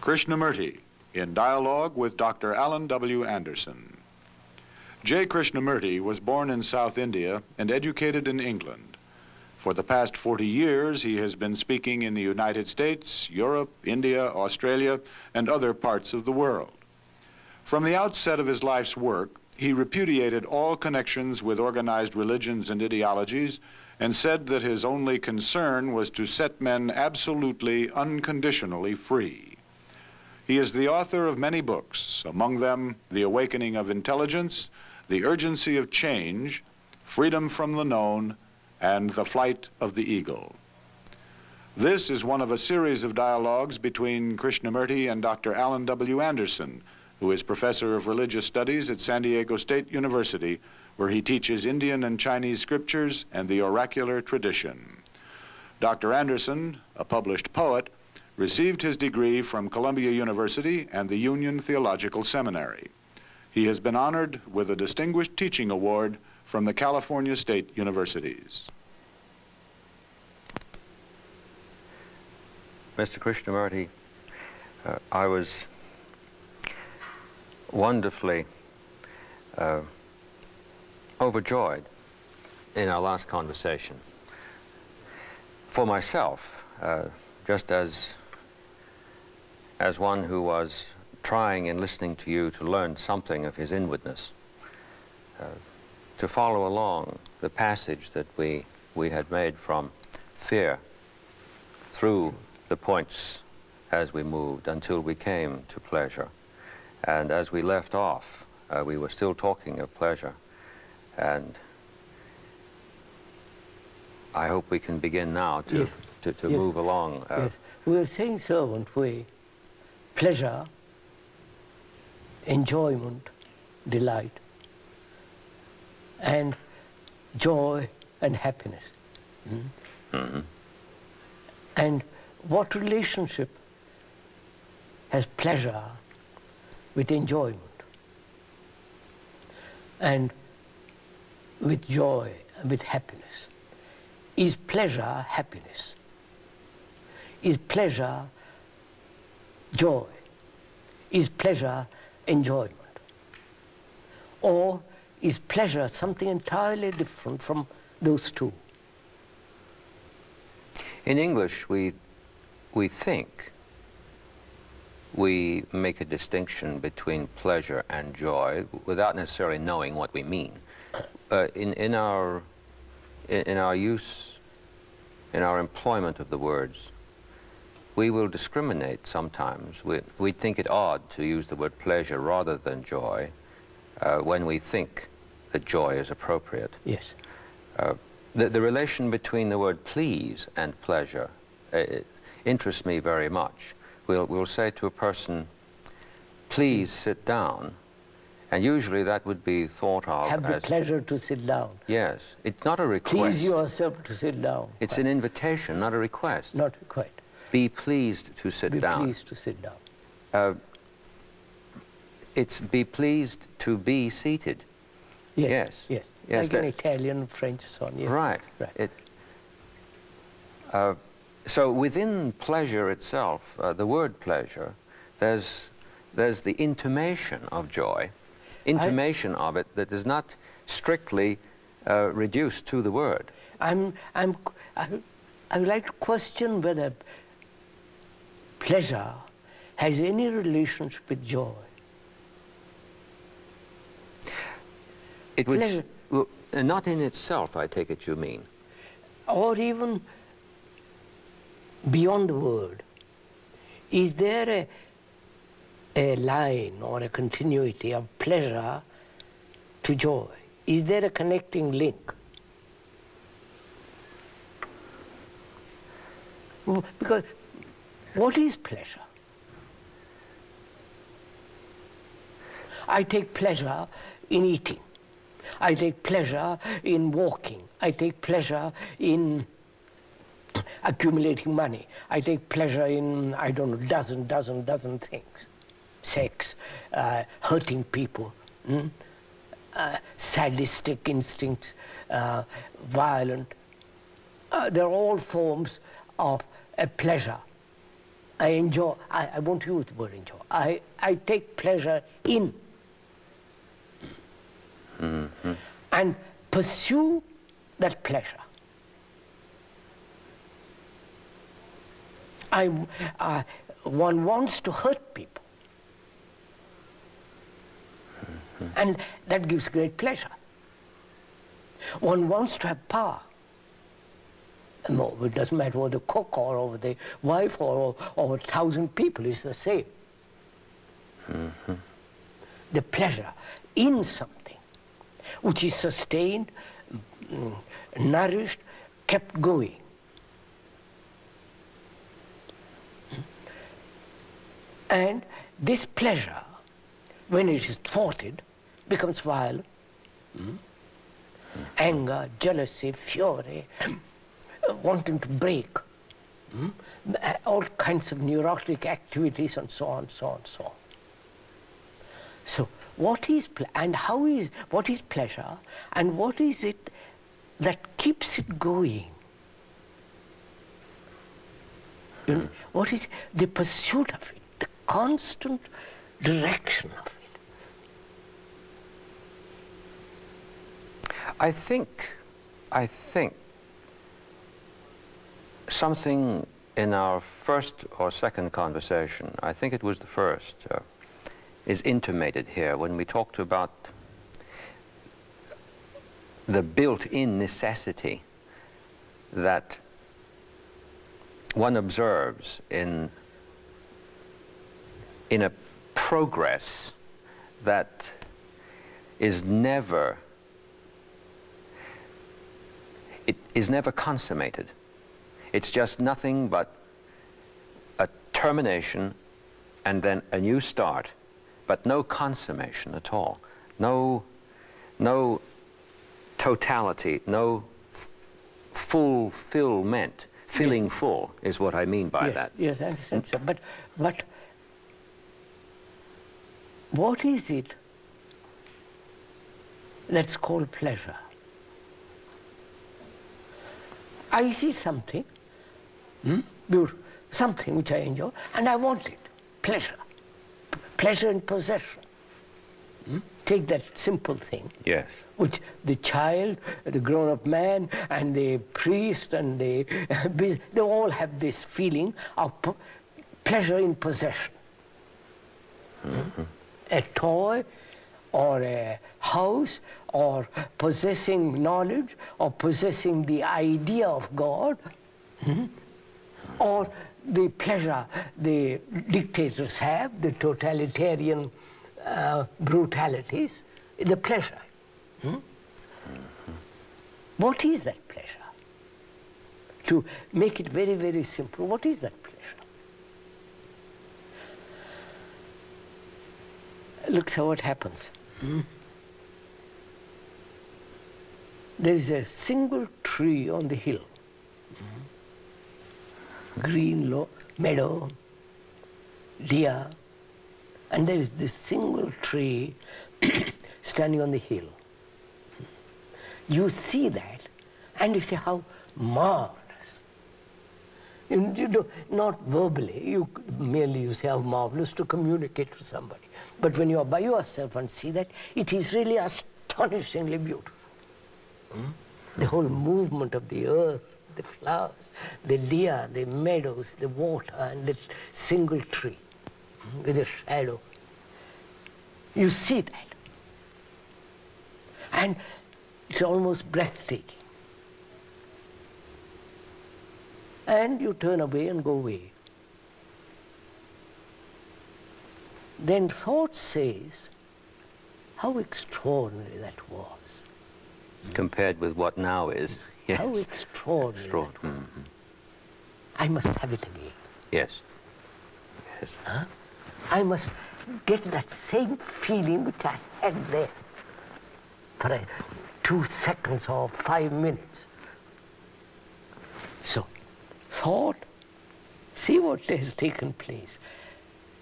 Krishnamurti, in dialogue with Dr. Alan W. Anderson. J. Krishnamurti was born in South India and educated in England. For the past 40 years, he has been speaking in the United States, Europe, India, Australia, and other parts of the world. From the outset of his life's work, he repudiated all connections with organized religions and ideologies and said that his only concern was to set men absolutely, unconditionally free. He is the author of many books, among them The Awakening of Intelligence, The Urgency of Change, Freedom from the Known, and The Flight of the Eagle. This is one of a series of dialogues between Krishnamurti and Dr. Alan W. Anderson, who is professor of religious studies at San Diego State University, where he teaches Indian and Chinese scriptures and the oracular tradition. Dr. Anderson, a published poet, received his degree from Columbia University and the Union Theological Seminary. He has been honored with a Distinguished Teaching Award from the California State Universities. Mr. Krishnamurti, I was wonderfully overjoyed in our last conversation. For myself, just as one who was trying in listening to you to learn something of his inwardness, to follow along the passage that we had made from fear through the points as we moved until we came to pleasure. And as we left off, we were still talking of pleasure. And I hope we can begin now to move along. Yes. We were saying so, weren't we? Pleasure, enjoyment, delight, and joy and happiness. Mm-hmm. And what relationship has pleasure with enjoyment and with joy and with happiness? Is pleasure happiness? Is pleasure joy? Is pleasure enjoyment? Or is pleasure something entirely different from those two? In English, we think we make a distinction between pleasure and joy without necessarily knowing what we mean. In our use, in our employment of the words, we will discriminate sometimes. We think it odd to use the word pleasure rather than joy when we think that joy is appropriate. Yes. The relation between the word please and pleasure interests me very much. We'll say to a person, please sit down, and usually that would be thought of Have the pleasure to sit down. Yes, it's not a request. Please yourself to sit down. It's an invitation, not a request. Not quite. Be pleased to sit down. Be pleased to sit down. It's be pleased to be seated. Yes. Yes. Like in Italian, French, so on. Yes. Right. So within pleasure itself, the word pleasure, there's the intimation of joy, intimation of it that is not strictly reduced to the word. I would like to question whether pleasure has any relationship with joy. It would, well, not in itself, I take it you mean. Or even beyond the word. Is there a line or a continuity of pleasure to joy? Is there a connecting link? Because what is pleasure? I take pleasure in eating. I take pleasure in walking. I take pleasure in accumulating money. I take pleasure in, I don't know, dozen things. Sex, hurting people, sadistic instincts, violent. They're all forms of a pleasure. I enjoy, I won't use the word enjoy, I take pleasure in and pursue that pleasure. One wants to hurt people, and that gives great pleasure. One wants to have power. No, it doesn't matter over the cook or over the wife or over 1,000 people, it's the same. The pleasure in something which is sustained, nourished, kept going. And this pleasure, when it is thwarted, becomes violent. Anger, jealousy, fury, wanting to break, all kinds of neurotic activities and so on, so on, so on. So what is what is pleasure, and what is it that keeps it going? You know, what is the pursuit of it, the constant direction of it? I think something in our first or second conversation, I think it was the first, is intimated here when we talked about the built-in necessity that one observes in a progress that is never consummated. It's just nothing but a termination and then a new start, but no consummation at all. No totality, no fulfillment. Filling full is what I mean by that. Yes, I understand so. But what is it that's called pleasure? I see something, beautiful, something which I enjoy, and I want it. Pleasure. Pleasure in possession. Take that simple thing. Yes. Which the child, the grown-up man, and the priest, and they all have this feeling of pleasure in possession. A toy, or a house, or possessing knowledge, or possessing the idea of God, or the pleasure the dictators have, the totalitarian brutalities, the pleasure. What is that pleasure? To make it very, very simple, what is that pleasure? Look, so what happens. There is a single tree on the hill. Green meadow, deer, and there is this single tree standing on the hill. You see that, and you say, how marvelous. You do, not verbally, you merely say how marvelous to communicate to somebody. But when you are by yourself and see that, it is really astonishingly beautiful. The whole movement of the earth, the flowers, the deer, the meadows, the water, and the single tree with a shadow. You see that. And it's almost breathtaking. And you turn away and go away. Then thought says, how extraordinary that was. Compared with what now is. Yes. How extraordinary. I must have it again. Yes. Yes. Huh? I must get that same feeling which I had there for 2 seconds or 5 minutes. So, thought, see what has taken place.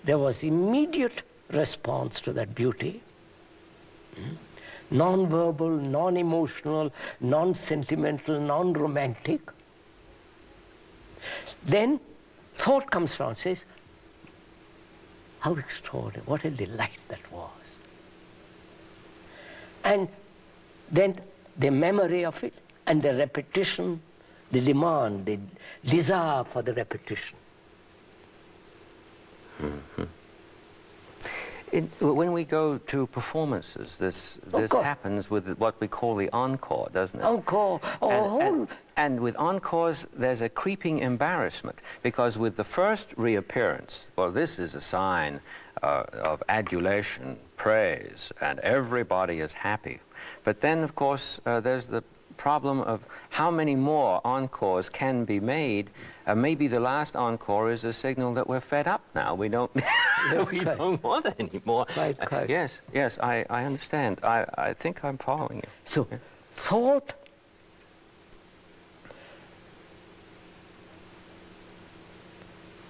There was immediate response to that beauty. Non-verbal, non-emotional, non-sentimental, non-romantic. Then thought comes around and says, how extraordinary, what a delight that was. And then the memory of it and the repetition, the demand, the desire for the repetition. Mm-hmm. When we go to performances, this happens with what we call the encore, doesn't it? Encore. And with encores, there's a creeping embarrassment, because with the first reappearance, well, this is a sign of adulation, praise, and everybody is happy. But then, of course, there's the problem of how many more encores can be made. Maybe the last encore is a signal that we're fed up now. We don't, we don't want it anymore. Right. Yes, I understand. I think I'm following you. So, thought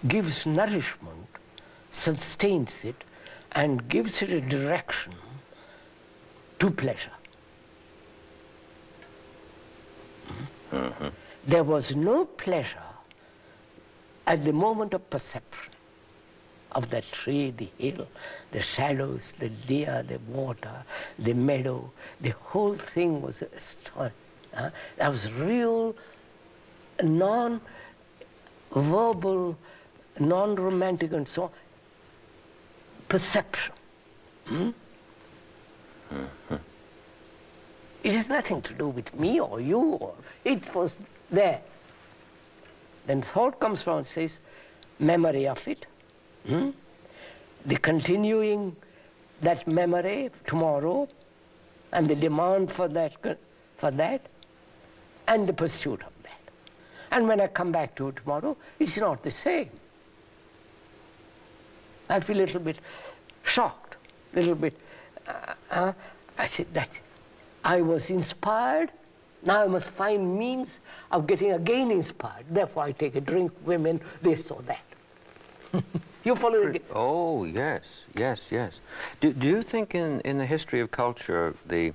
gives nourishment, sustains it, and gives it a direction to pleasure. Mm-hmm. There was no pleasure at the moment of perception of the tree, the hill, the shadows, the deer, the water, the meadow. The whole thing was astonishing. That was real, non-verbal, non-romantic and so on, perception. Mm-hmm. It has nothing to do with me or you, or it was there. Then thought comes around and says, memory of it, the continuing that memory tomorrow, and the demand for that, and the pursuit of that. And when I come back to it tomorrow, it's not the same. I feel a little bit shocked, a little bit, I said, that's it. I was inspired, now I must find means of getting again inspired. Therefore I take a drink, women, this or that. You follow the... Oh, yes. Do you think in the history of culture, the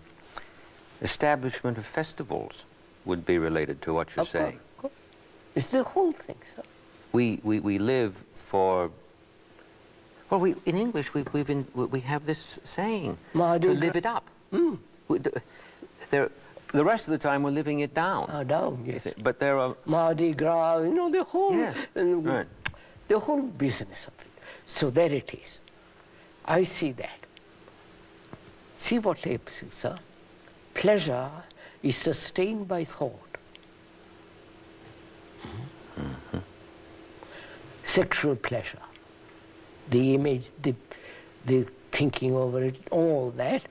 establishment of festivals would be related to what you're saying? Of course. It's the whole thing, sir. We live for... Well, in English, we have this saying, to live it up. The rest of the time we're living it down. Down, yes. But there are... Mardi Gras, you know, the whole, right. The whole business of it. So there it is. I see that. See what happens, sir? Pleasure is sustained by thought. Mm-hmm. Sexual pleasure, the image, the thinking over it, all that,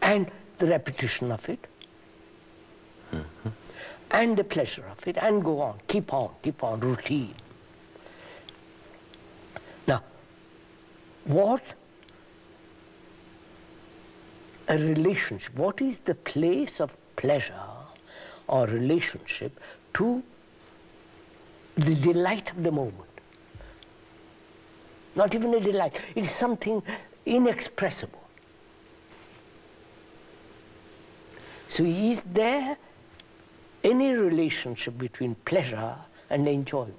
and the repetition of it, and the pleasure of it, and go on, keep on, routine. Now, what a relationship, what is the place of pleasure or relationship to the delight of the moment? Not even a delight, it's something inexpressible. So is there any relationship between pleasure and enjoyment?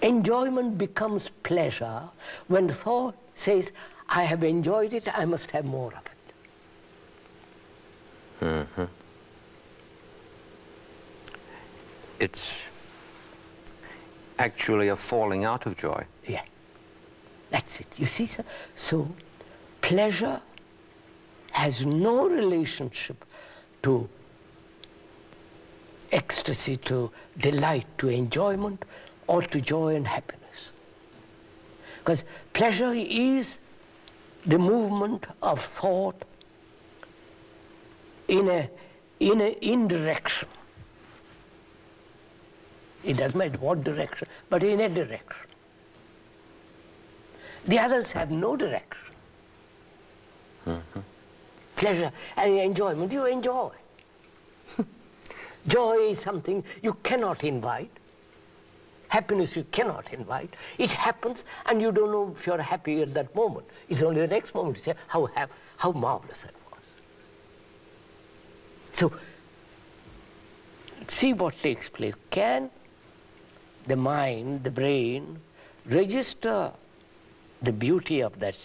Enjoyment becomes pleasure when thought says, I have enjoyed it, I must have more of it. Mm-hmm. It's actually a falling out of joy. Yeah, that's it. You see, sir? So pleasure has no relationship to ecstasy, to delight, to enjoyment, or to joy and happiness. Because pleasure is the movement of thought in direction. It doesn't matter what direction, but in a direction. The others have no direction. Mm-hmm. Pleasure and enjoyment, you enjoy. Joy is something you cannot invite. Happiness you cannot invite. It happens and you don't know if you're happy at that moment. It's only the next moment you say, how marvelous that was. So, see what takes place. Can the mind, the brain, register the beauty of that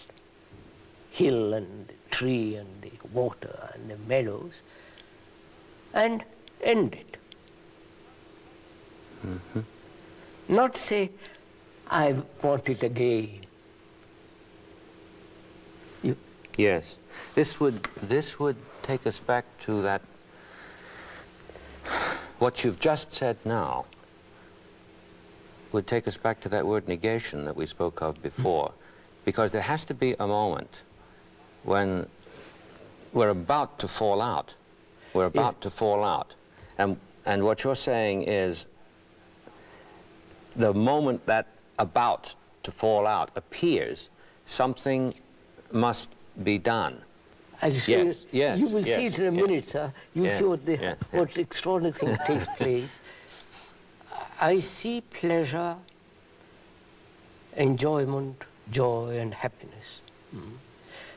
hill and the tree and the water and the meadows and end it. Not say, I want it again. Yes. This would take us back to that, what you've just said now would take us back to that word negation that we spoke of before. Because there has to be a moment when we're about to fall out. We're about to fall out. And what you're saying is the moment that about to fall out appears, something must be done. Yes, yes, you will see it in a minute, sir. You'll see what extraordinary thing takes place. I see pleasure, enjoyment, joy and happiness.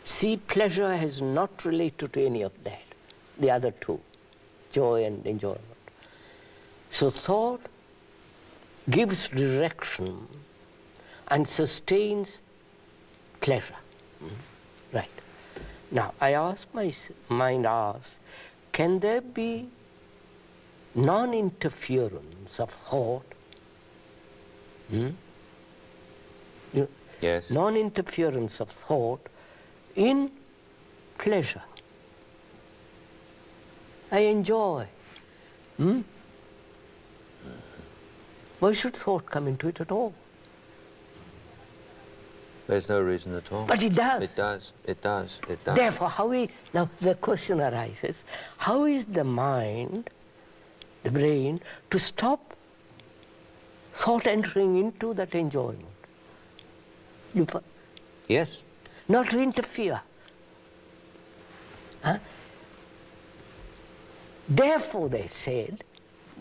See pleasure as not related to any of that, the other two, joy and enjoyment. So thought gives direction and sustains pleasure. Right. Now, I ask, my mind asks, can there be non-interference of thought? Yes. Non-interference of thought in pleasure. I enjoy. Why should thought come into it at all? There's no reason at all. But it does. It does. It does. It does. Therefore, now the question arises, how is the mind, the brain, to stop thought entering into that enjoyment? Yes. Not to interfere. Therefore, they said,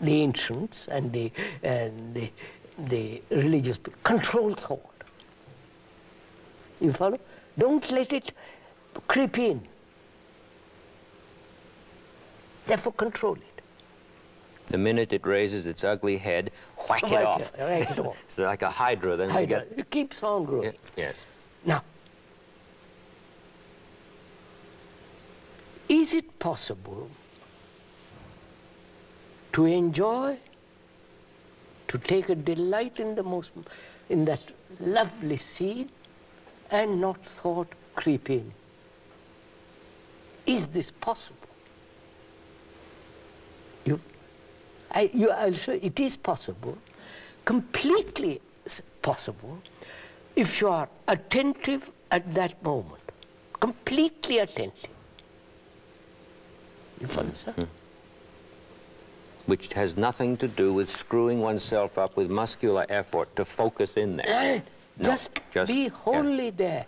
the ancients and the religious people, control thought. You follow? Don't let it creep in. Therefore, control it. The minute it raises its ugly head, whack it off. Whack it off. It's like a hydra. Then you get... It keeps on growing. Yes. Now, is it possible to enjoy, to take a delight in that lovely scene, and not thought creep in? Is this possible? I'll show you, it is possible, completely possible, if you are attentive at that moment, completely attentive. You follow, sir? Which has nothing to do with screwing oneself up with muscular effort to focus in there. No, just be wholly there.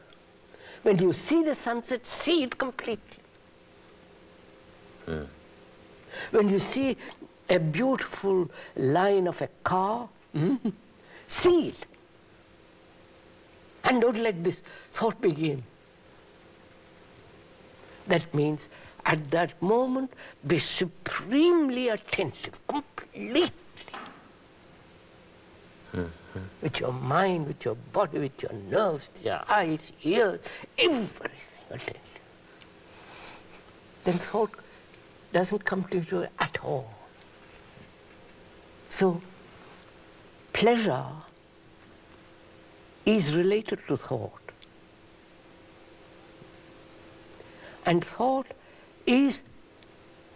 When you see the sunset, see it completely. When you see a beautiful line of a car, see it. And don't let this thought begin. That means at that moment, be supremely attentive, completely. With your mind, with your body, with your nerves, your eyes, ears, everything attentive. Then thought doesn't come to you at all. So, pleasure is related to thought. And thought is,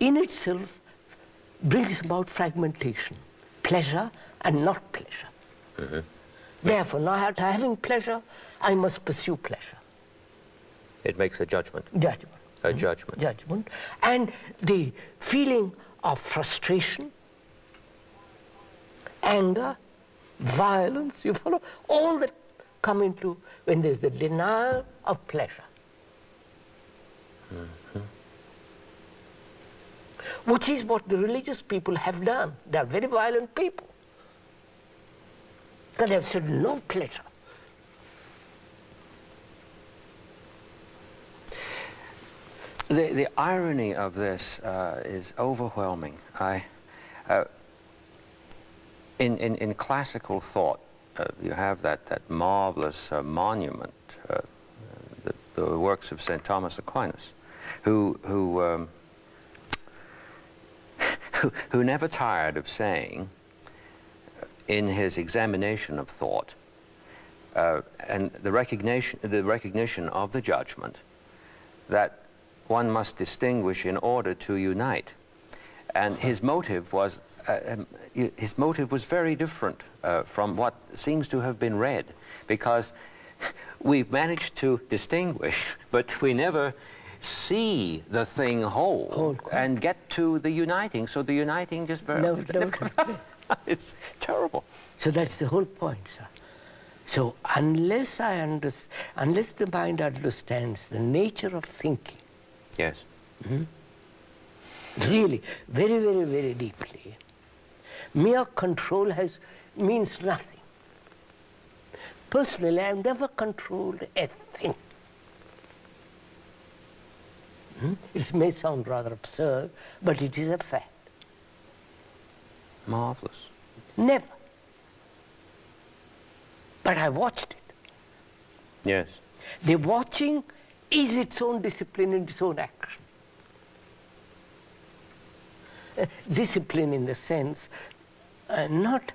in itself, brings about fragmentation, pleasure and not pleasure. Therefore, now after having pleasure, I must pursue pleasure. It makes a judgment. Judgment. A judgment. Judgment. And the feeling of frustration, anger, violence, you follow, all that come into when there's the denial of pleasure. Which is what the religious people have done. They are very violent people. Because they have said no pleasure. The irony of this is overwhelming. In classical thought, you have that marvelous monument, the works of St. Thomas Aquinas, who never tired of saying, in his examination of thought, and the recognition of the judgment, that one must distinguish in order to unite. And his motive was very different from what seems to have been read, because we've managed to distinguish, but we never see the thing whole and get to the uniting. So the uniting just very... It's terrible. So that's the whole point, sir. So unless the mind understands the nature of thinking, yes, really, very, very, very deeply, mere control means nothing. Personally, I've never controlled a thing. It may sound rather absurd, but it is a fact. Marvelous. Never. But I watched it. Yes. The watching is its own discipline and its own action. Discipline in the sense, not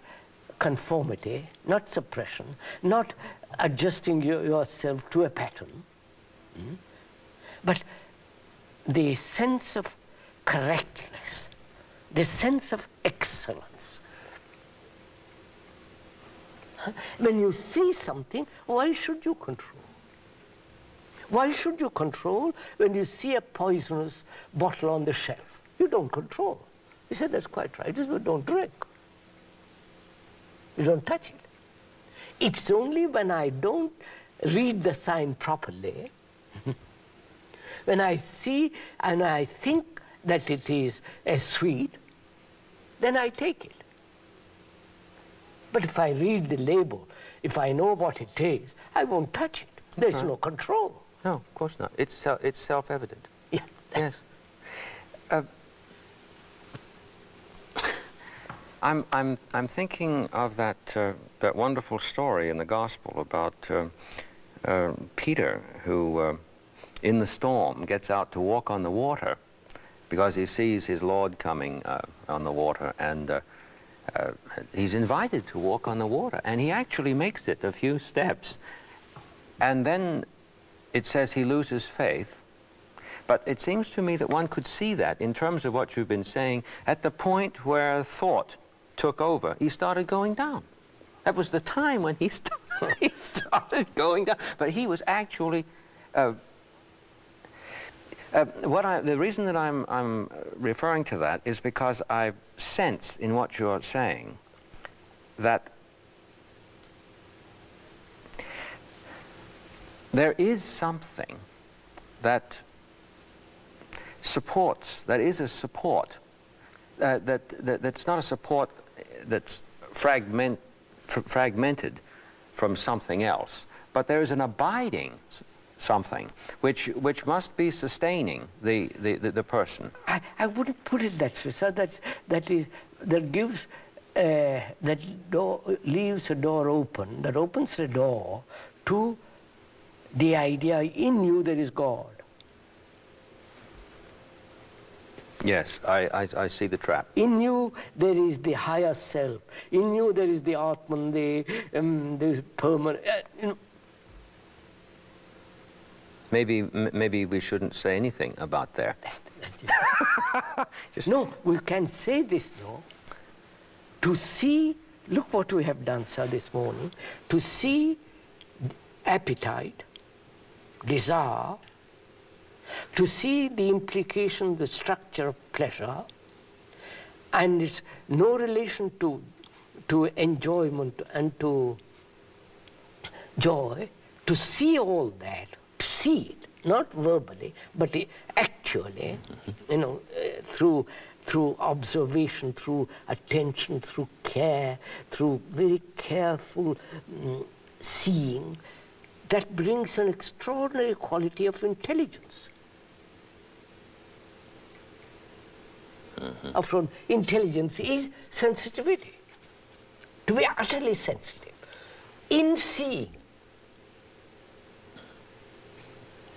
conformity, not suppression, not adjusting yourself to a pattern, but the sense of correctness, the sense of excellence. When you see something, why should you control? Why should you control when you see a poisonous bottle on the shelf? You don't control. You say, that's quite right, you don't drink. You don't touch it. It's only when I don't read the sign properly, when I see and I think that it is a sweet, then I take it. But if I read the label, if I know what it is, I won't touch it. There's no control. No, of course not. It's self-evident. Yeah. Yes. I'm thinking of that wonderful story in the Gospel about Peter, who in the storm gets out to walk on the water because he sees his Lord coming on the water, and he's invited to walk on the water, and he actually makes it a few steps, and then it says he loses faith. But it seems to me that one could see that in terms of what you've been saying at the point where thought took over. He started going down. That was the time when he started going down. But he was actually the reason that I'm referring to that is because I sense in what you're saying that there is something that supports, that is a support, that's not a support that's fragmented from something else, but there is an abiding something which must be sustaining the person. I wouldn't put it that way, sir. That leaves a door open, that opens a door to the idea in you there is God. Yes, I see the trap. In you there is the higher self. In you there is the Atman, the permanent. Maybe we shouldn't say anything about there. No, we can say this, no. To see, look what we have done, sir, this morning. To see appetite, desire, to see the implication, the structure of pleasure, and its no relation to enjoyment and to joy, to see all that, to see it, not verbally, but actually, you know, through observation, through attention, through care, through very careful seeing, that brings an extraordinary quality of intelligence. After all, intelligence is sensitivity. to be utterly sensitive, in seeing.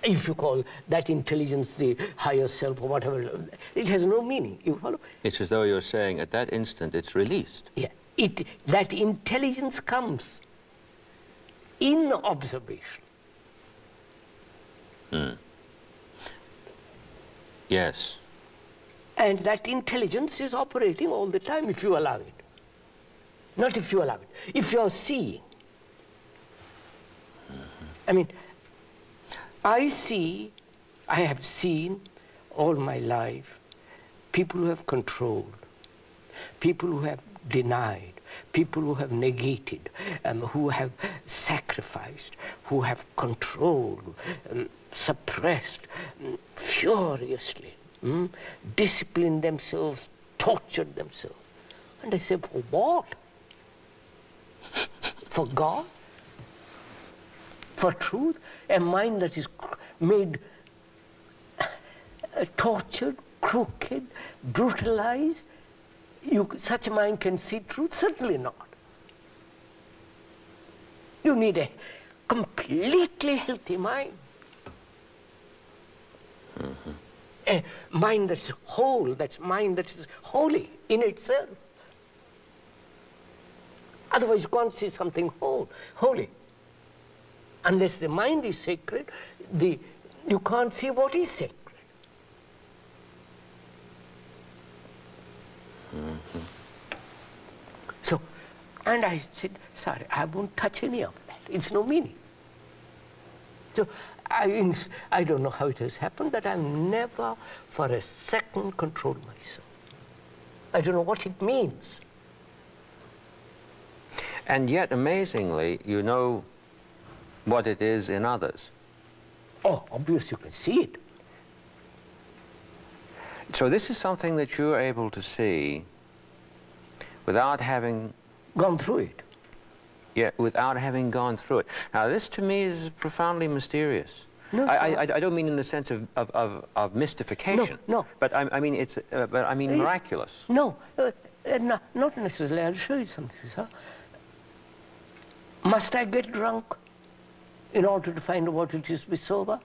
If you call that intelligence the higher self or whatever, it has no meaning. You follow? It's as though you're saying at that instant it's released. Yeah, that intelligence comes in observation. Yes. And that intelligence is operating all the time if you allow it. Not if you allow it. If you're seeing. I mean, I have seen all my life people who have controlled, people who have denied, people who have negated, who have sacrificed, who have controlled, suppressed furiously, disciplined themselves, tortured themselves. And I say, for what? For God? For truth? A mind that is made tortured, crooked, brutalized? Such a mind can see truth? Certainly not. You need a completely healthy mind. A mind that's whole, that's mind that is holy in itself. Otherwise you can't see something holy. Unless the mind is sacred, you can't see what is sacred. So, and I said, sorry, I won't touch any of that. It's no meaning. So I don't know how it has happened that I've never for a second controlled myself. I don't know what it means. And yet, amazingly, you know what it is in others. Oh, obviously you can see it. So this is something that you're able to see without having gone through it. Yeah, without having gone through it. Now, this to me is profoundly mysterious. No, I don't mean in the sense of mystification. No. But I mean miraculous. No, not necessarily. I'll show you something, sir. Must I get drunk in order to find out what it is to be sober?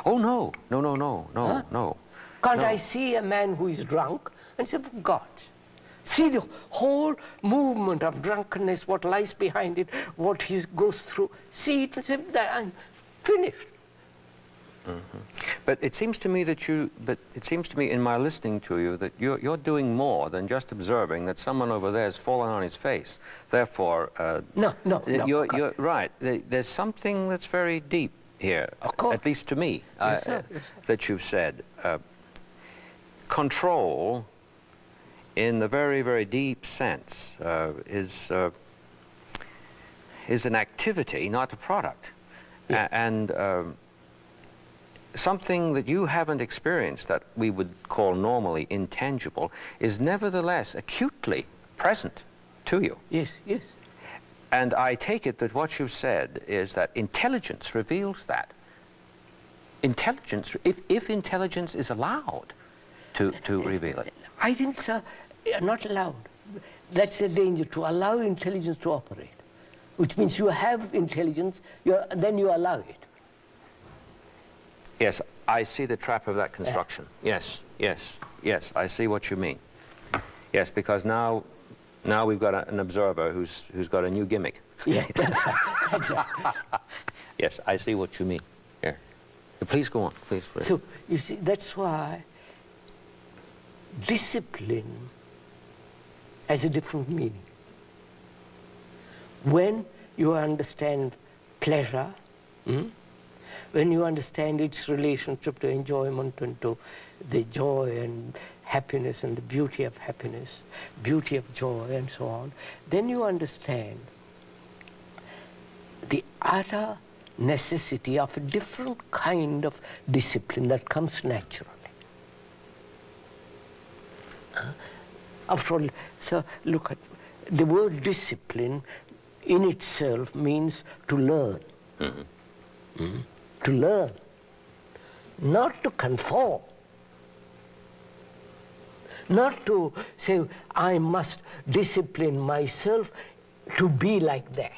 Oh, no. Huh? No. Can't No. I see a man who is drunk and say, for God, see the whole movement of drunkenness, what lies behind it, what he goes through. See it and say, I'm finished. But it seems to me that in my listening to you that you're doing more than just observing that someone over there has fallen on his face. Therefore, No. you're right. There's something that's very deep here, Of course. at least to me, Yes, sir. that you've said. Control, in the very, very deep sense, is an activity, not a product. Yeah. And something that you haven't experienced that we would call normally intangible is nevertheless acutely present to you. Yes. And I take it that what you've said is that intelligence reveals that. Intelligence, if intelligence is allowed to reveal it. I think, sir, not allowed. That's the danger, to allow intelligence to operate, which means you have intelligence, then you allow it. Yes, I see the trap of that construction. Yes, I see what you mean. Yes, because now we've got an observer who's got a new gimmick. Yeah, that's right. Yes, I see what you mean. Here. Please go on, please. So, you see, that's why discipline has a different meaning. When you understand pleasure, when you understand its relationship to enjoyment and to the joy and happiness and the beauty of happiness, beauty of joy and so on, then you understand the utter necessity of a different kind of discipline that comes naturally. After all, so look at the word discipline in itself means to learn. To learn, not to conform. Not to say, I must discipline myself to be like that,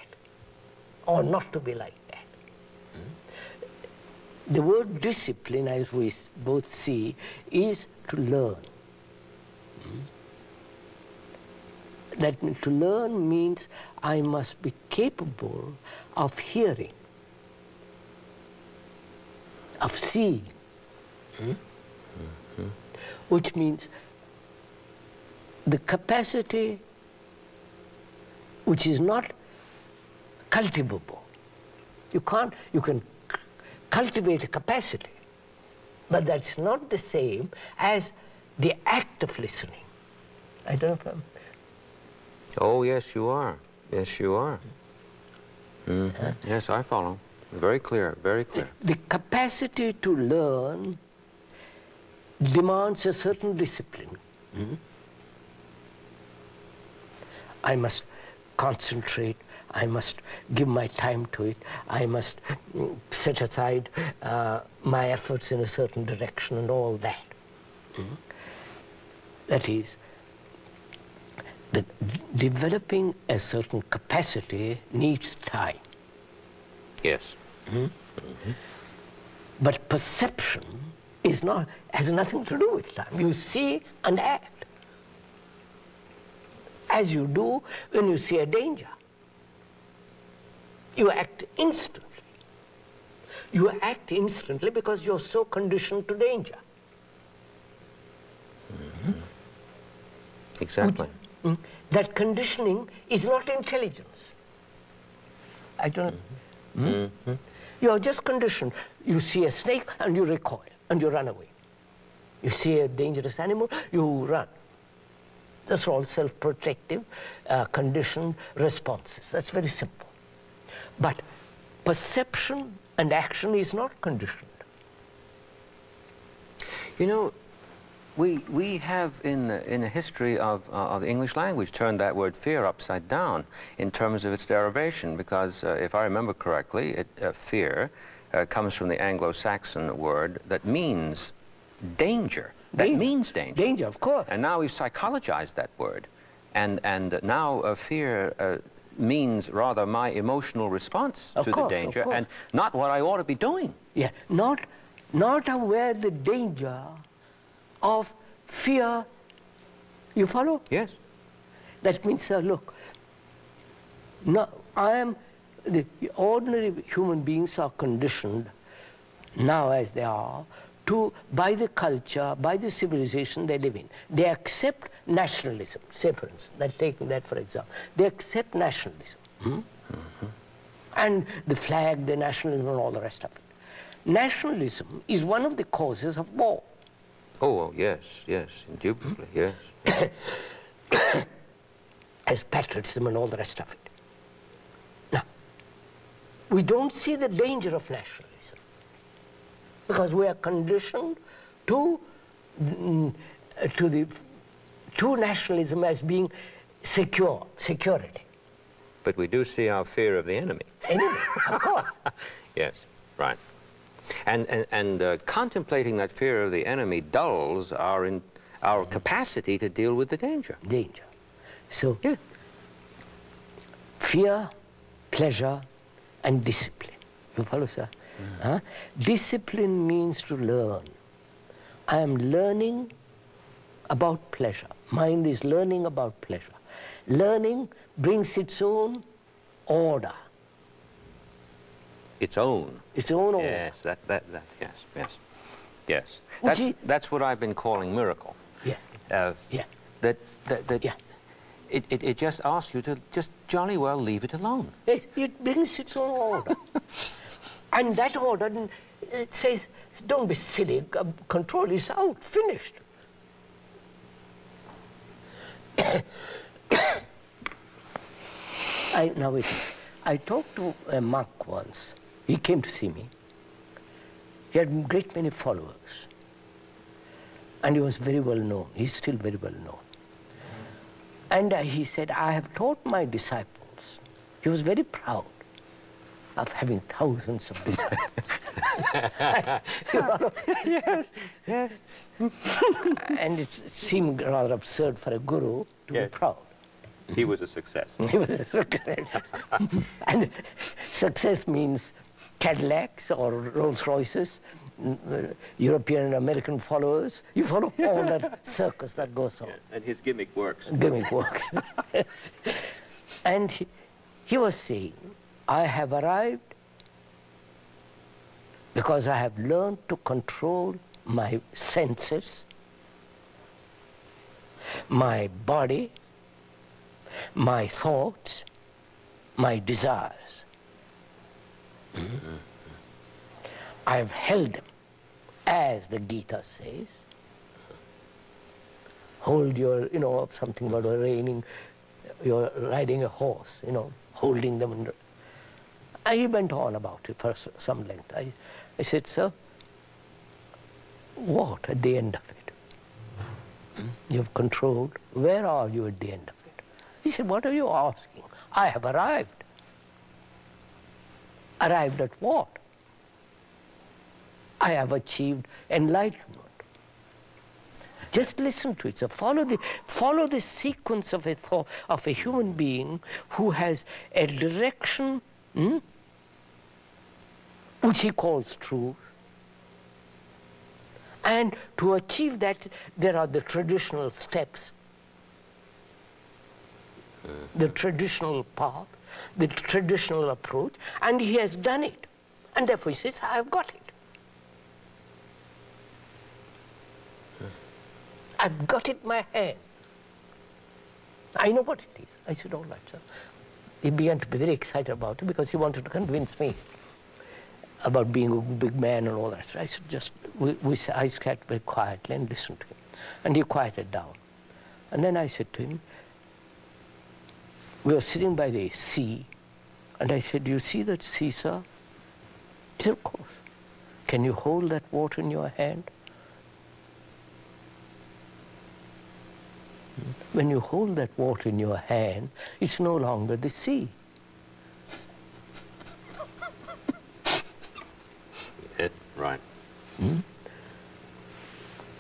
or not to be like that. The word discipline, as we both see, is to learn. That to learn means I must be capable of hearing, of seeing, which means the capacity which is not cultivable. You can cultivate a capacity, but that's not the same as the act of listening. I don't know if I'm... Oh, yes, you are. Yes, you are. Yes, I follow. Very clear, very clear. The capacity to learn demands a certain discipline. I must concentrate, I must give my time to it, I must set aside my efforts in a certain direction and all that. That is, developing a certain capacity needs time. Yes. But perception is not, has nothing to do with time. You see and act, as you do when you see a danger. You act instantly. You act instantly because you're so conditioned to danger. Exactly. That conditioning is not intelligence. I don't... You're just conditioned. You see a snake and you recoil and you run away. You see a dangerous animal, you run. That's all self-protective, conditioned responses. That's very simple. But perception and action is not conditioned. You know, we have in the history of the English language turned that word fear upside down in terms of its derivation, because if I remember correctly, fear comes from the Anglo-Saxon word that means danger. That means danger. Danger, of course. And now we've psychologized that word. And now fear means rather my emotional response to the danger and not what I ought to be doing. Yeah, not aware the danger of fear. You follow? Yes. That means, look, no, the ordinary human beings are conditioned now as they are by the culture, by the civilization they live in. They accept nationalism. Say, for instance, taking that for example, they accept nationalism. And the flag, the nationalism, and all the rest of it. Nationalism is one of the causes of war. Oh, yes, yes, indubitably, yes. As patriotism and all the rest of it. Now, we don't see the danger of nationalism because we are conditioned to nationalism as being security. But we do see our fear of the enemy. Enemy, of course. Yes, right. And contemplating that fear of the enemy dulls our capacity to deal with the danger. Danger. So, fear, pleasure, and discipline. You follow, sir? Discipline means to learn. I am learning about pleasure. Mind is learning about pleasure. Learning brings its own order. Its own. Its own order. Yes, yes. That's what I've been calling miracle. Yes. It just asks you to just jolly well leave it alone. Yes, it brings its own order. And that order, it says, don't be silly, control is out, finished. I talked to a monk once. He came to see me. He had a great many followers. And he was very well known. He's still very well known. And he said, I have taught my disciples. He was very proud. of having thousands of disciples. Yes, yes. And it seemed rather absurd for a guru to be proud. He was a success. He was a success. And success means Cadillacs or Rolls Royces, European and American followers. You follow all that circus that goes on. And his gimmick works. Gimmick works. And he was saying, I have arrived because I have learned to control my senses, my body, my thoughts, my desires. I have held them, as the Gita says. Hold your, something about you're riding a horse, holding them. He went on about it for some length. I said, sir, what at the end of it? You've controlled. Where are you at the end of it? He said, what are you asking? I have arrived. Arrived at what? I have achieved enlightenment. Just listen to it. So follow the sequence of a thought of a human being who has a direction which he calls truth. And to achieve that, there are the traditional steps, the traditional path, the traditional approach, and he has done it. And therefore he says, I've got it. I've got it in my hand. I know what it is. I said, all right, sir. He began to be very excited about it because he wanted to convince me about being a big man and all that. So I said, I sat very quietly and listened to him. And he quieted down. And then I said to him, we were sitting by the sea, and I said, do you see that sea, sir? He said, of course. Can you hold that water in your hand? When you hold that water in your hand, it's no longer the sea. Right.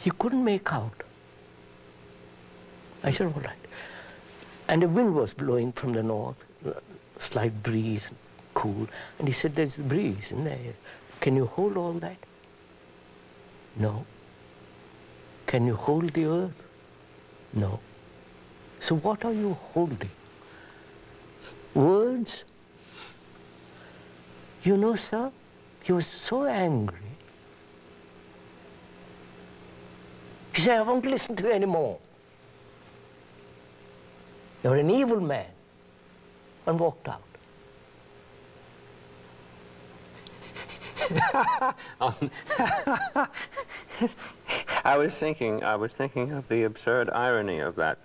He couldn't make out. I said, all right. And the wind was blowing from the north, slight breeze, cool. And he said, there's a breeze in there. Can you hold all that? No. Can you hold the earth? No. So what are you holding? Words? You know, sir, he was so angry. He said, I won't listen to you anymore. You're an evil man. And walked out. I was thinking of the absurd irony of that.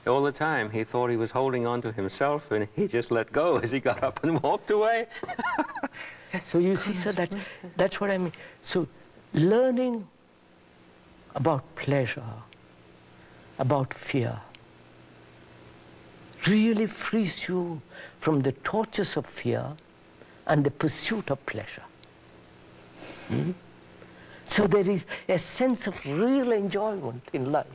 All the time he thought he was holding on to himself, and he just let go as he got up and walked away. So you see, sir, that's what I mean. So learning about pleasure, about fear, really frees you from the tortures of fear and the pursuit of pleasure. So there is a sense of real enjoyment in life.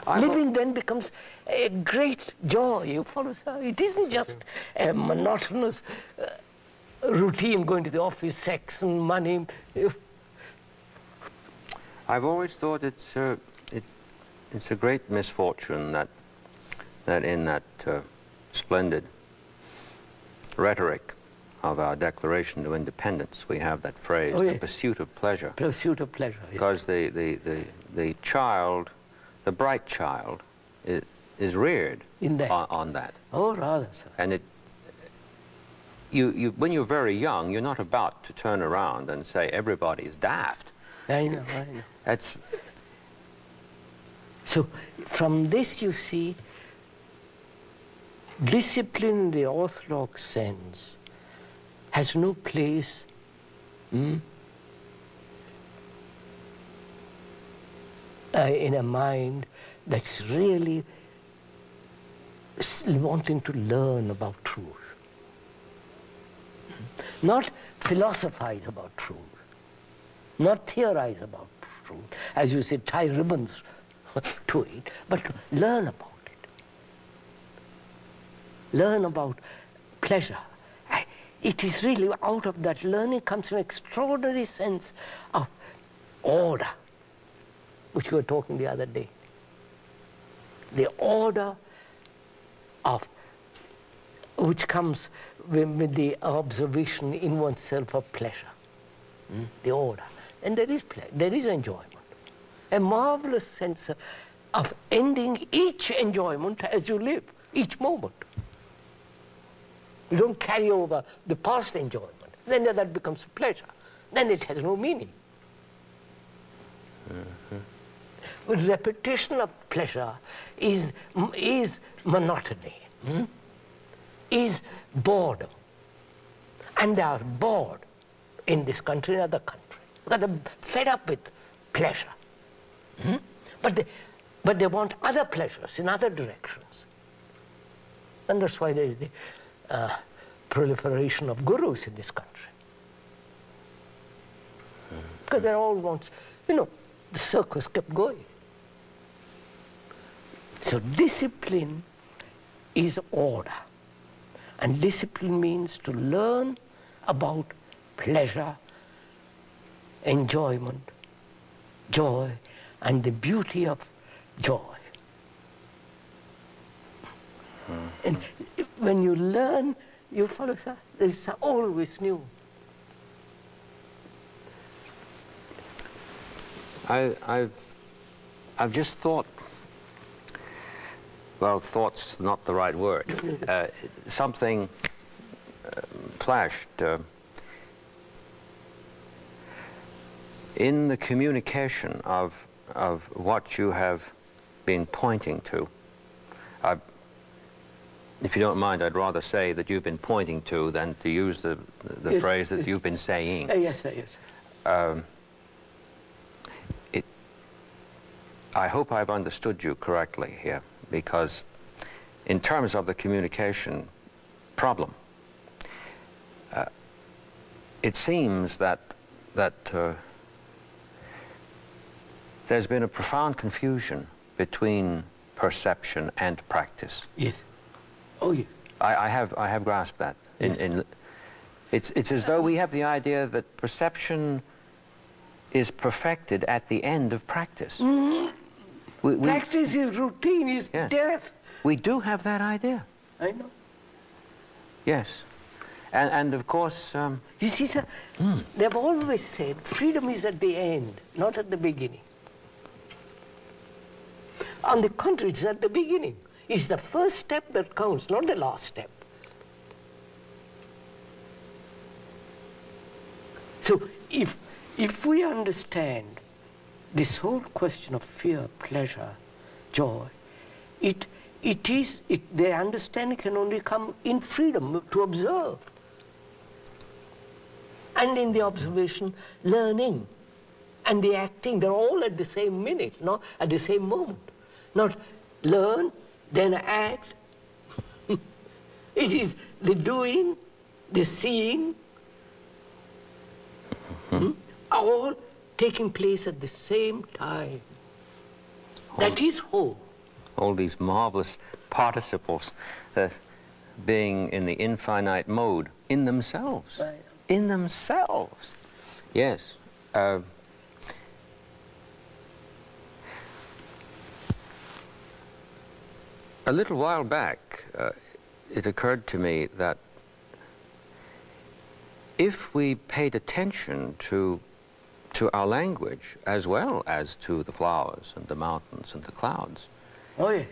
Living then becomes a great joy. You follow, sir? It isn't just a monotonous routine, going to the office, sex and money. I've always thought it's a great misfortune that in that splendid rhetoric of our Declaration of Independence, we have that phrase, oh, yes, the pursuit of pleasure. Pursuit of pleasure, yes. Because the child, the bright child, is reared on that. Oh, rather, sir. And when you're very young, you're not about to turn around and say everybody's daft. I know. That's... So from this you see, discipline in the orthodox sense has no place in a mind that's really wanting to learn about truth. Not philosophize about truth. Not theorize about truth. As you say, tie ribbons to it, but learn about it. Learn about pleasure. It is really, out of that learning comes an extraordinary sense of order, which we were talking the other day. The order of which comes with the observation in oneself of pleasure. The order. And there is pleasure, there is enjoyment. A marvelous sense of ending each enjoyment as you live, each moment. You don't carry over the past enjoyment. Then that becomes a pleasure. Then it has no meaning. But repetition of pleasure is monotony, is boredom. And they are bored in this country and other countries because they're fed up with pleasure. But they want other pleasures in other directions. And that's why there is the proliferation of gurus in this country. Because they all want, the circus kept going. So discipline is order. And discipline means to learn about pleasure, enjoyment, joy, and the beauty of joy. And when you learn, you follow, sir. There's always new. I've just thought, well, thought's not the right word. Something flashed. In the communication of what you have been pointing to, if you don't mind, I'd rather say that you've been pointing to than to use the Yes, phrase that yes. you've been saying. Yes, sir, yes. I hope I've understood you correctly here, because in terms of the communication problem, it seems that there's been a profound confusion between perception and practice. Yes. Oh, yes. I have grasped that. It's as though we have the idea that perception is perfected at the end of practice. Practice is routine, is death. We do have that idea. I know. Yes. And of course... You see, sir, they've always said freedom is at the end, not at the beginning. On the contrary, it's at the beginning. It's the first step that counts, not the last step. So if we understand this whole question of fear, pleasure, joy, their understanding can only come in freedom to observe. And in the observation, learning. And the acting, they're all at the same minute, no? At the same moment. Not learn, then act. It is the doing, the seeing, all taking place at the same time. That is whole. All these marvelous participles being in the infinite mode in themselves. Right. In themselves. Yes. A little while back, it occurred to me that if we paid attention to our language as well as to the flowers and the mountains and the clouds, Oh, yes.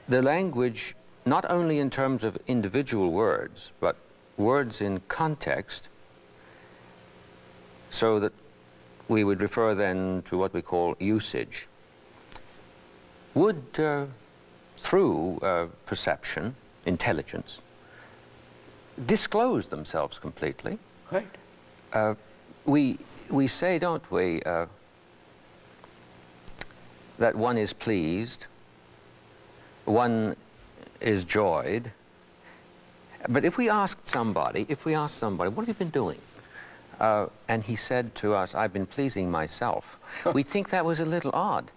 the language, not only in terms of individual words, but words in context, so that we would refer then to what we call usage, would, through perception, intelligence, disclose themselves completely. Right. We say, don't we, that one is pleased, one is joyed. But if we asked somebody, what have you been doing? And he said to us, I've been pleasing myself. We'd think that was a little odd.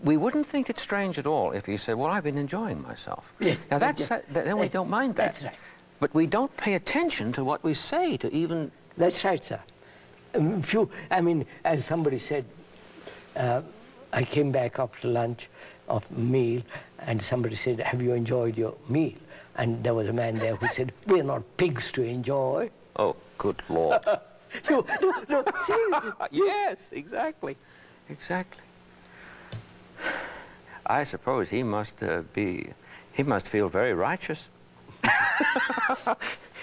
We wouldn't think it strange at all if he said, well, I've been enjoying myself. Yes. Now, then we don't mind that. That's right. But we don't pay attention to what we say to even... That's right, sir. I mean, as somebody said, I came back after lunch of meal, and somebody said, have you enjoyed your meal? And there was a man there who said, we're not pigs to enjoy. Oh, good Lord. No, see? Yes, exactly. Exactly. I suppose he must feel very righteous.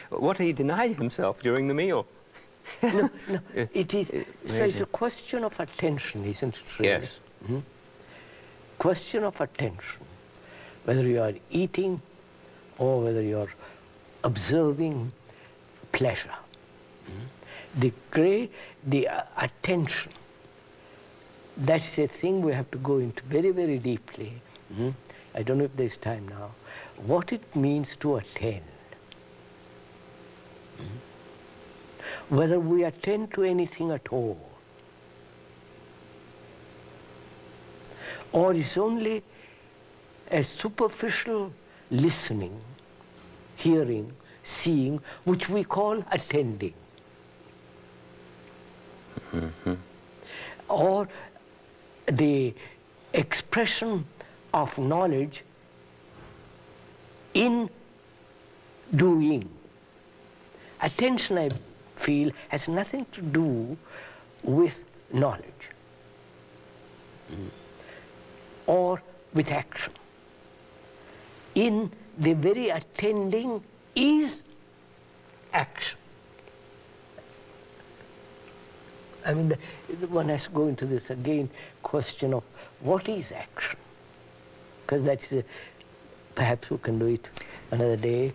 What he denied himself during the meal. No, it is. So it's a question of attention, isn't it? Really? Yes. Mm-hmm. Question of attention. Whether you are eating or whether you are observing pleasure. Mm-hmm. The attention. That's a thing we have to go into very, very deeply. Mm-hmm. I don't know if there's time now. What it means to attend. Mm-hmm. Whether we attend to anything at all, or is only a superficial listening, hearing, seeing, which we call attending. Mm-hmm. Or the expression of knowledge in doing. Attention, I feel, has nothing to do with knowledge or with action. In the very attending is action. I mean, one has to go into this again, question of what is action? Because that's perhaps we can do it another day.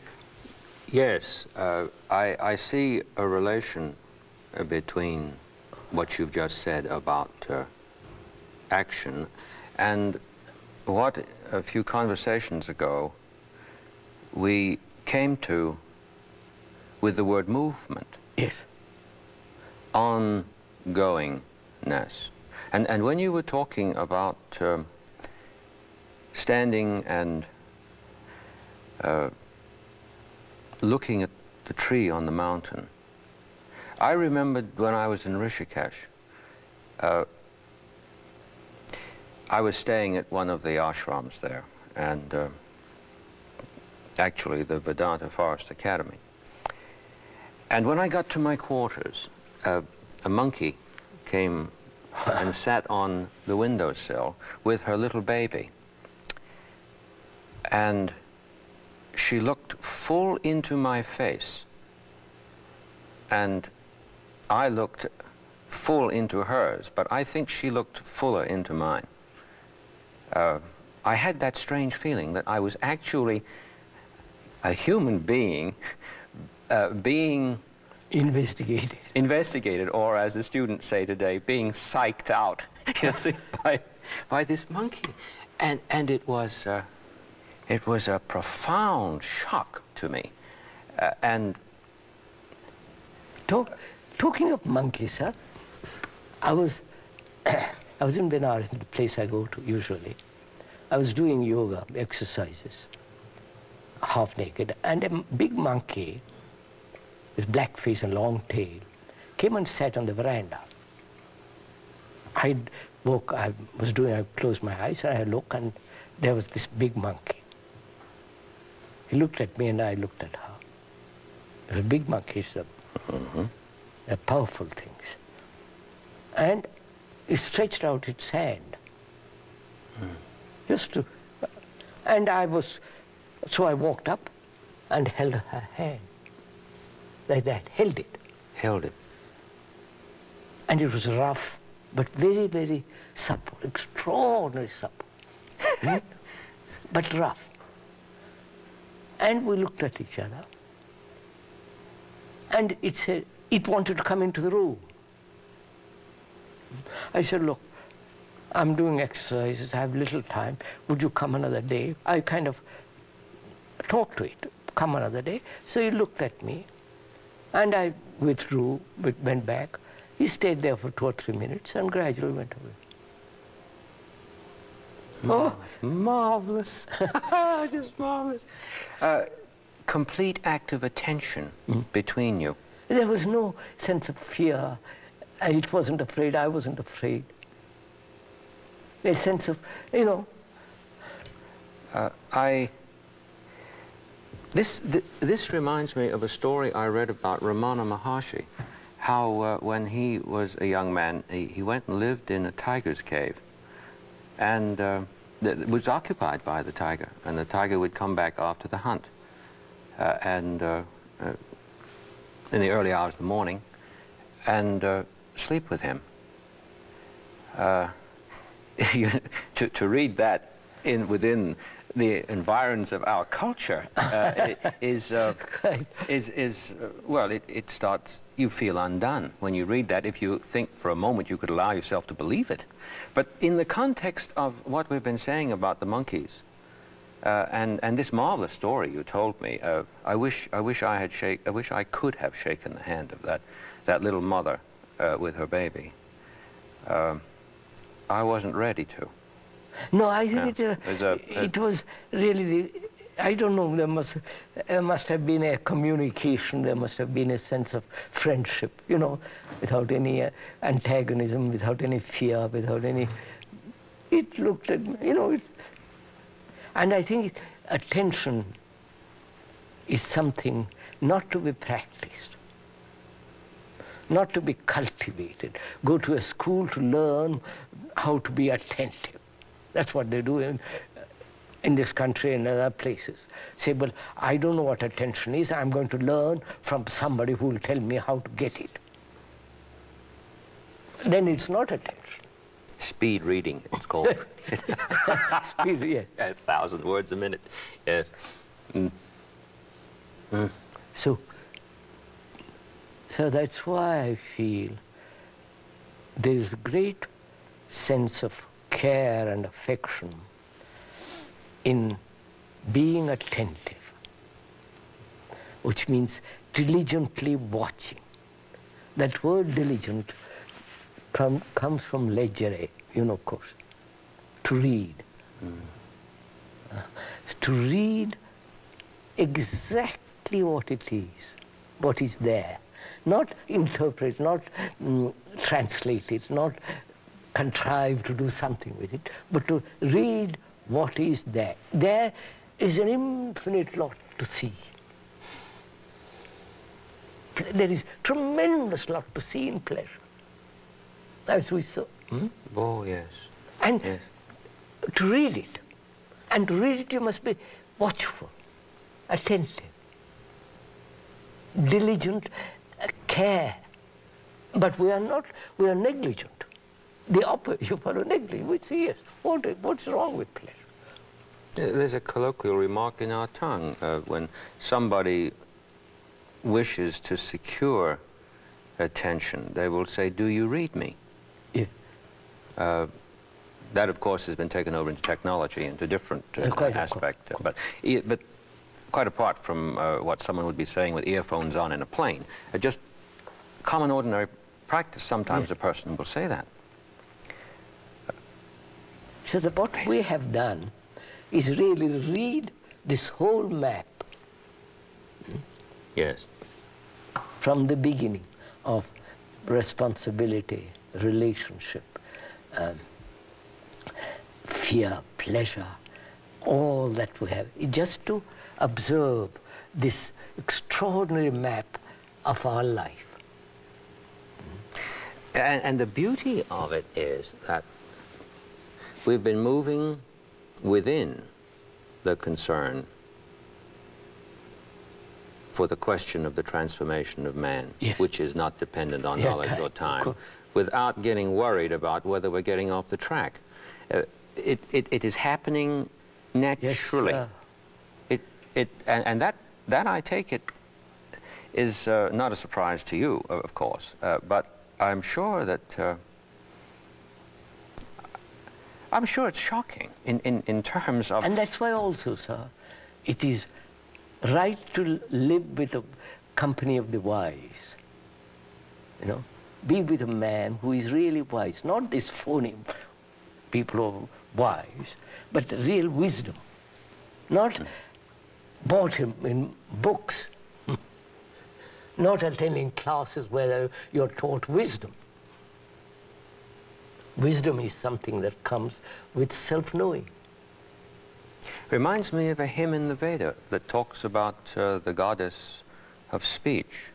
Yes, I see a relation between what you've just said about action and what a few conversations ago we came to with the word movement. Yes. Ongoingness. And when you were talking about standing and looking at the tree on the mountain, I remembered when I was in Rishikesh, I was staying at one of the ashrams there, and actually the Vedanta Forest Academy. And when I got to my quarters, a monkey came and sat on the windowsill with her little baby. And she looked full into my face, and I looked full into hers, but I think she looked fuller into mine. I had that strange feeling that I was actually a human being being investigated, or as the students say today, being psyched out, you see, by this monkey. And it was a profound shock to me. And talking of monkeys, huh? I was in Benares, the place I go to usually. I was doing yoga exercises, half naked, and a big monkey with black face and long tail came and sat on the veranda. I closed my eyes and I looked, and there was this big monkey. He looked at me and I looked at her. It was a big monkey, so they're powerful things. And it stretched out its hand. Just to, and so I walked up and held her hand. Like that, held it. held it. And it was rough, but very, very supple, extraordinarily supple. But rough. And we looked at each other. And it said, it wanted to come into the room. I said, look, I'm doing exercises, I have little time. Would you come another day? I kind of talk to it, come another day. So he looked at me, and I withdrew, went back. He stayed there for 2 or 3 minutes and gradually went away. Oh, marvelous. Just marvelous. Complete act of attention between you. There was no sense of fear. It wasn't afraid, I wasn't afraid. A sense of, you know. This reminds me of a story I read about Ramana Maharshi, how when he was a young man, he went and lived in a tiger's cave, and was occupied by the tiger, and the tiger would come back after the hunt, and in the early hours of the morning, and sleep with him. To read that within the environs of our culture well, it starts, you feel undone when you read that. If you think for a moment you could allow yourself to believe it. But in the context of what we've been saying about the monkeys, and this marvelous story you told me, I wish I could have shaken the hand of that little mother with her baby. I wasn't ready to. No, I think it was really, I don't know, there must have been a communication, there must have been a sense of friendship, you know, without any antagonism, without any fear, without any, it looked at me, you know, and I think attention is something not to be practiced, not to be cultivated. Go to a school to learn how to be attentive. That's what they do in this country and other places. Say, well, I don't know what attention is. I'm going to learn from somebody who will tell me how to get it. Then it's not attention. Speed reading, it's called. Speed, yes. 1,000 words a minute. Yes. So that's why I feel there is a great sense of care and affection in being attentive, which means diligently watching. That word diligent comes from leggere, you know, of course, to read. To read exactly what it is, what is there. Not interpret, not translate it, not contrive to do something with it, but to read what is there. There is an infinite lot to see. There is tremendous lot to see in pleasure, as we saw. Oh, yes. And yes. To read it, and to read it you must be watchful, attentive, diligent, care. But we are not, we are negligent. The opposite, you follow negligent. We say, yes, what's wrong with pleasure? There's a colloquial remark in our tongue when somebody wishes to secure attention, they will say, do you read me? Yeah. That, of course, has been taken over into technology, into different aspect. But quite apart from what someone would be saying with earphones on in a plane, just common ordinary practice, sometimes a person will say that. So what we have done is really read this whole map. Yes. From the beginning of responsibility, relationship, fear, pleasure, all that we have, just to observe this extraordinary map of our life. And the beauty of it is that we've been moving within the concern for the question of the transformation of man, which is not dependent on knowledge or time, without getting worried about whether we're getting off the track. It is happening naturally. And that I take it is not a surprise to you, of course, but I'm sure that I'm sure it's shocking in terms of... And that's why also, sir, it is right to live with the company of the wise. You know, be with a man who is really wise, not this phony people who are wise, but the real wisdom. Not bought him in books, not attending classes where you're taught wisdom. Wisdom is something that comes with self-knowing. Reminds me of a hymn in the Veda that talks about the goddess of speech,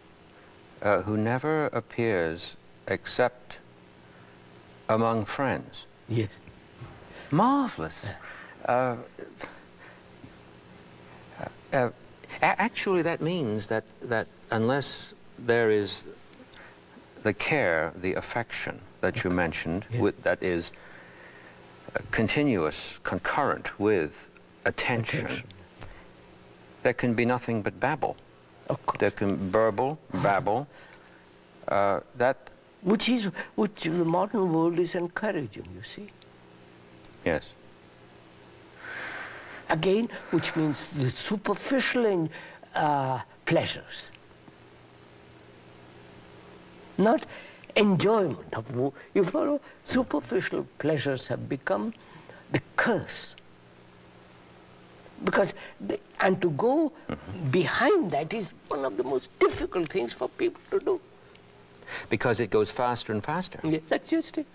who never appears except among friends. Yes. Marvelous. Actually, that means that unless there is the care, the affection that you mentioned, Yes. that is continuous, concurrent with attention, there can be nothing but babble. Of course. There can burble, babble, Which the modern world is encouraging, you see. Yes. Again, which means the superficial pleasures. Not enjoyment of, you follow, superficial pleasures have become the curse. Because, and to go behind that is one of the most difficult things for people to do. Because it goes faster and faster. Yeah, that's just it.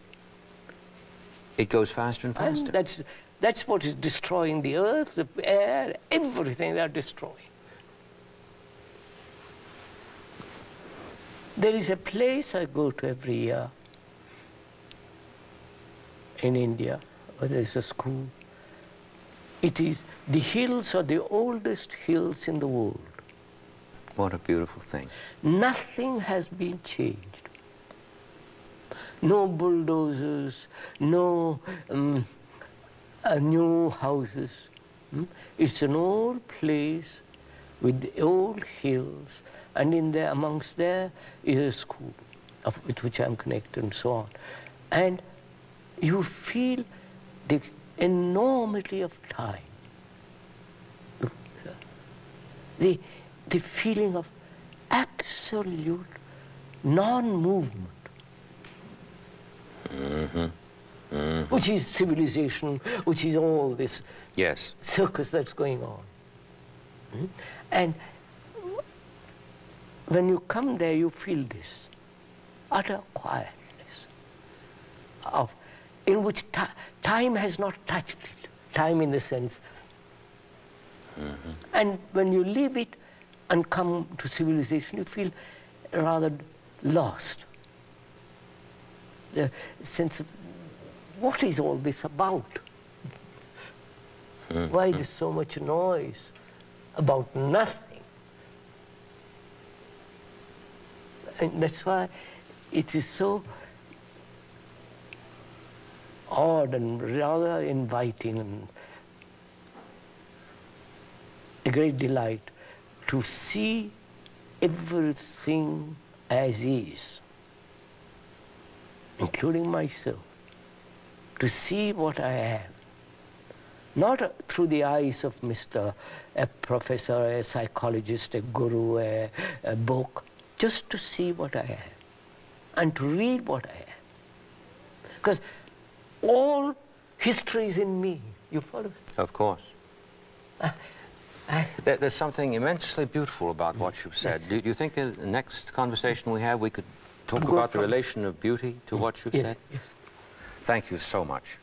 It goes faster and faster. And that's what is destroying the earth, the air, everything they are destroying. There is a place I go to every year in India, where there is a school. It is, the hills are the oldest hills in the world. What a beautiful thing. Nothing has been changed. No bulldozers, no new houses. It's an old place with the old hills, and in there, amongst there is a school with which I'm connected and so on. And you feel the enormity of time. The feeling of absolute non-movement. Which is civilization, which is all this circus that's going on. And when you come there, you feel this utter quietness in which time has not touched it. Time in the sense. And when you leave it and come to civilization, you feel rather lost. The sense of, what is all this about? Why there's so much noise about nothing? And that's why it is so odd and rather inviting and a great delight to see everything as is, including myself, to see what I am, not through the eyes of a professor, a psychologist, a guru, a book, just to see what I am and to read what I am. Because all history is in me, you follow? Of course. There's something immensely beautiful about what you've said. Yes. Do you think in the next conversation we have, we could talk about the relation of beauty to what you've said? Yes. Thank you so much.